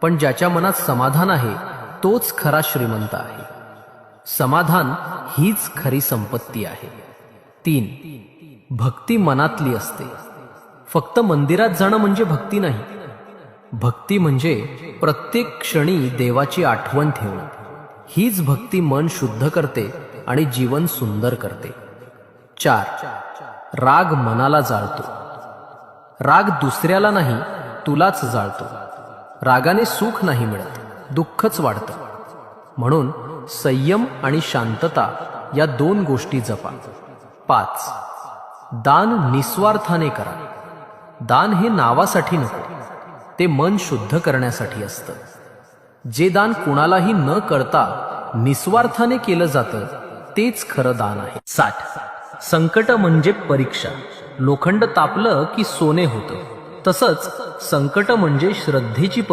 पण ज्याच्या मनात समाधान आहे तोच खरा श्रीमंत आहे. समाधान हीच खरी संपत्ती आहे. 3. भक्ती मनातली असते. फक्त मंदिरात जाणं म्हणजे भक्ती नाही. भक्ती म्हणजे प्रत्येक क्षणी देवाची आठवण ठेवणं. हीच भक्ती मन शुद्ध करते आणि जीवन सुंदर करते. 4. राग मनाला जाळतो. राग दुसऱ्याला नाही, तुलाच जाळतो. रागाने सुख नाही मिळत, दुःखच वाढतं. म्हणून संयम आणि शांतता या 2 गोष्टी जपा. 5. दान निस्वार्थाने करा. दान हे नावासाठी नको, ते मन शुद्ध करण्यासाठी असतं. जे दान कुणालाही न करता निस्वार्थाने केलं जातं तेच खरं दान आहे. 60. संकट म्हणजे परीक्षा. लोखंड तापलं की सोने होतं, तसंच संकट म्हणजे श्रद्धेची परीक्षा.